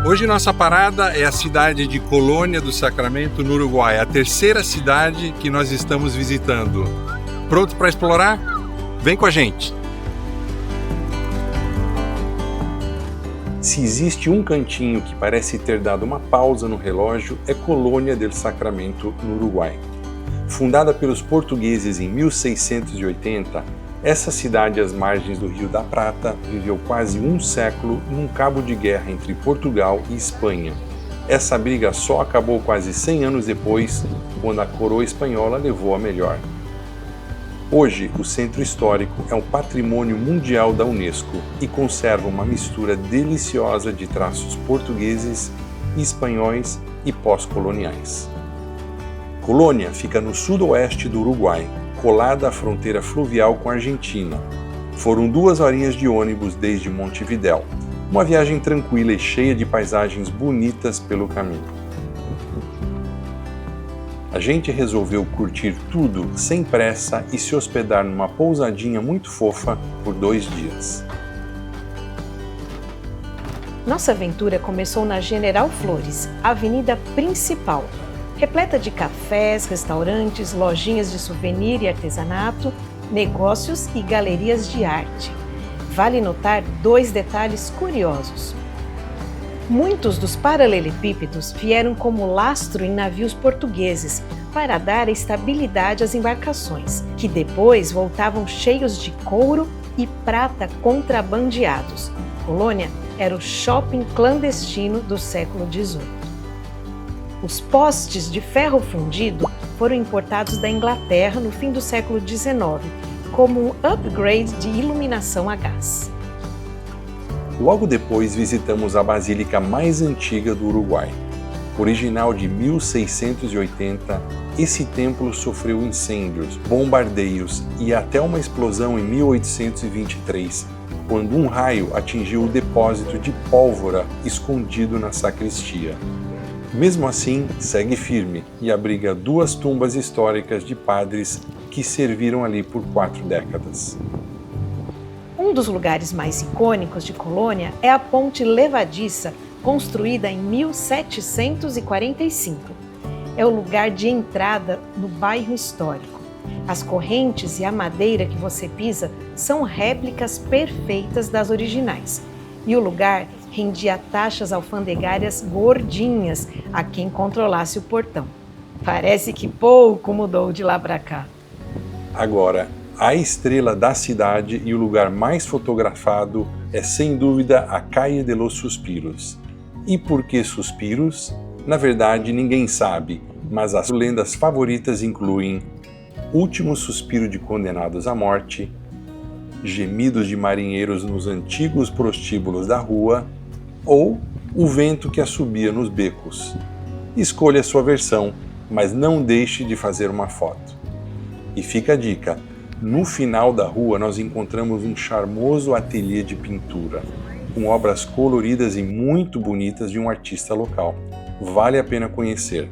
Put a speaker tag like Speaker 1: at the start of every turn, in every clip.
Speaker 1: Hoje nossa parada é a cidade de Colônia do Sacramento, no Uruguai, a terceira cidade que nós estamos visitando. Pronto para explorar? Vem com a gente! Se existe um cantinho que parece ter dado uma pausa no relógio, é Colônia del Sacramento, no Uruguai. Fundada pelos portugueses em 1680, essa cidade às margens do Rio da Prata viveu quase um século num cabo de guerra entre Portugal e Espanha. Essa briga só acabou quase 100 anos depois, quando a coroa espanhola levou a melhor. Hoje, o centro histórico é um patrimônio mundial da Unesco e conserva uma mistura deliciosa de traços portugueses, espanhóis e pós-coloniais. Colônia fica no sudoeste do Uruguai, colada à fronteira fluvial com a Argentina. Foram 2 horinhas de ônibus desde Montevidéu, uma viagem tranquila e cheia de paisagens bonitas pelo caminho. A gente resolveu curtir tudo sem pressa e se hospedar numa pousadinha muito fofa por 2 dias.
Speaker 2: Nossa aventura começou na General Flores, a avenida principal, repleta de cafés, restaurantes, lojinhas de souvenir e artesanato, negócios e galerias de arte. Vale notar 2 detalhes curiosos. Muitos dos paralelepípedos vieram como lastro em navios portugueses para dar estabilidade às embarcações, que depois voltavam cheios de couro e prata contrabandeados. Colônia era o shopping clandestino do século XVIII. Os postes de ferro fundido foram importados da Inglaterra no fim do século XIX, como um upgrade de iluminação a gás.
Speaker 1: Logo depois visitamos a basílica mais antiga do Uruguai. Original de 1680, esse templo sofreu incêndios, bombardeios e até uma explosão em 1823, quando um raio atingiu o depósito de pólvora escondido na sacristia. Mesmo assim, segue firme e abriga 2 tumbas históricas de padres que serviram ali por 4 décadas.
Speaker 2: Um dos lugares mais icônicos de Colônia é a Ponte Levadiça, construída em 1745. É o lugar de entrada no bairro histórico. As correntes e a madeira que você pisa são réplicas perfeitas das originais. E o lugar rendia taxas alfandegárias gordinhas a quem controlasse o portão. Parece que pouco mudou de lá para cá.
Speaker 1: Agora, a estrela da cidade e o lugar mais fotografado é sem dúvida a Calle de los Suspiros. E por que suspiros? Na verdade, ninguém sabe, mas as lendas favoritas incluem Último suspiro de condenados à morte, gemidos de marinheiros nos antigos prostíbulos da rua ou o vento que assobia nos becos. Escolha a sua versão, mas não deixe de fazer uma foto. E fica a dica, no final da rua nós encontramos um charmoso ateliê de pintura, com obras coloridas e muito bonitas de um artista local. Vale a pena conhecer.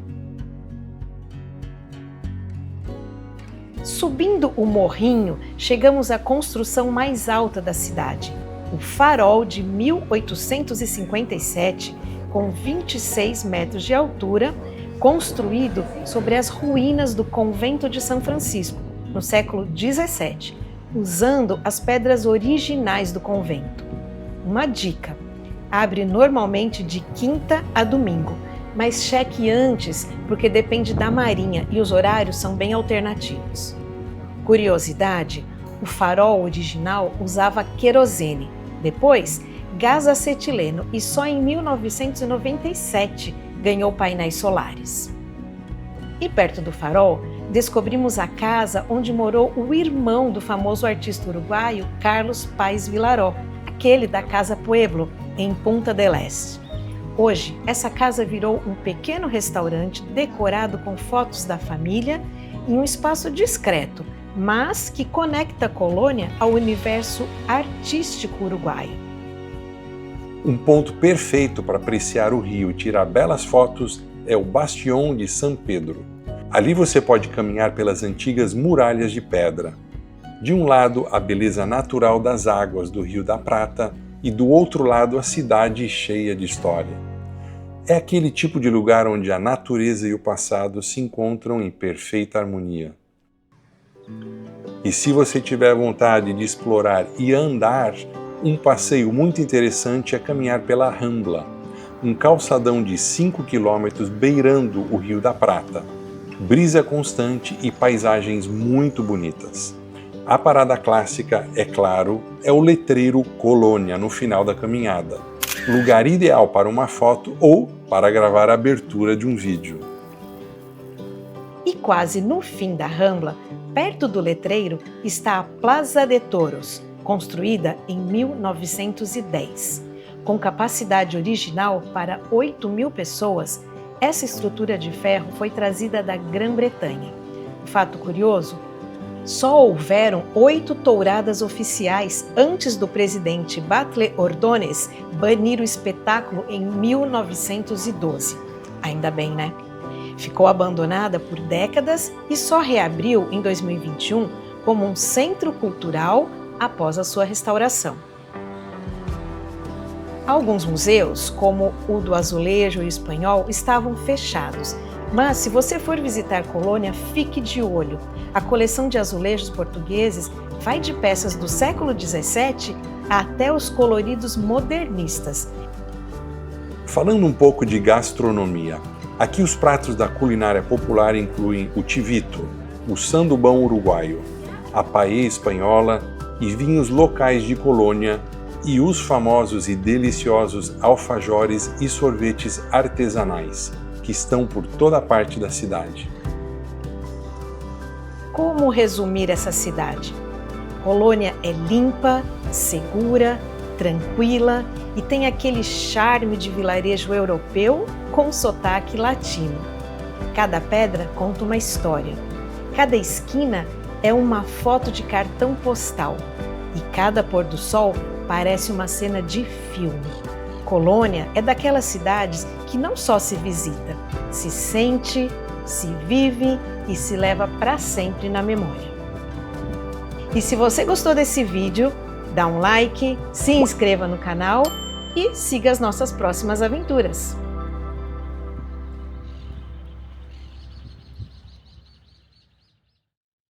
Speaker 2: Subindo o morrinho, chegamos à construção mais alta da cidade, o Farol de 1857, com 26 metros de altura, construído sobre as ruínas do convento de São Francisco, no século XVII, usando as pedras originais do convento. Uma dica: abre normalmente de quinta a domingo, mas cheque antes porque depende da marinha e os horários são bem alternativos. Curiosidade: o farol original usava querosene, depois gás acetileno e só em 1997 ganhou painéis solares. E perto do farol, descobrimos a casa onde morou o irmão do famoso artista uruguaio Carlos Paz Vilaró, aquele da Casa Pueblo, em Punta del Este. Hoje, essa casa virou um pequeno restaurante decorado com fotos da família e um espaço discreto, mas que conecta a Colônia ao universo artístico uruguaio.
Speaker 1: Um ponto perfeito para apreciar o rio e tirar belas fotos é o Bastião de São Pedro. Ali você pode caminhar pelas antigas muralhas de pedra. De um lado, a beleza natural das águas do Rio da Prata e do outro lado, a cidade cheia de história. É aquele tipo de lugar onde a natureza e o passado se encontram em perfeita harmonia. E se você tiver vontade de explorar e andar, um passeio muito interessante é caminhar pela Rambla, um calçadão de 5 km beirando o Rio da Prata. Brisa constante e paisagens muito bonitas. A parada clássica, é claro, é o letreiro Colônia no final da caminhada. Lugar ideal para uma foto ou para gravar a abertura de um vídeo.
Speaker 2: E quase no fim da Rambla, perto do letreiro, está a Plaza de Toros, construída em 1910. Com capacidade original para 8.000 pessoas, essa estrutura de ferro foi trazida da Grã-Bretanha. Fato curioso, só houveram 8 touradas oficiais antes do presidente Batlle Ordóñez banir o espetáculo em 1912. Ainda bem, né? Ficou abandonada por décadas e só reabriu em 2021 como um centro cultural após a sua restauração. Alguns museus, como o do Azulejo e o Espanhol, estavam fechados. Mas se você for visitar Colônia, fique de olho. A coleção de azulejos portugueses vai de peças do século XVII até os coloridos modernistas.
Speaker 1: Falando um pouco de gastronomia, aqui os pratos da culinária popular incluem o tivito, o sandubão uruguaio, a paella espanhola e vinhos locais de Colônia e os famosos e deliciosos alfajores e sorvetes artesanais, que estão por toda parte da cidade.
Speaker 2: Como resumir essa cidade? Colônia é limpa, segura, tranquila e tem aquele charme de vilarejo europeu com sotaque latino. Cada pedra conta uma história. Cada esquina é uma foto de cartão postal. E cada pôr do sol parece uma cena de filme. Colônia é daquelas cidades que não só se visita, se sente, se vive e se leva para sempre na memória. E se você gostou desse vídeo, dá um like, se inscreva no canal e siga as nossas próximas aventuras.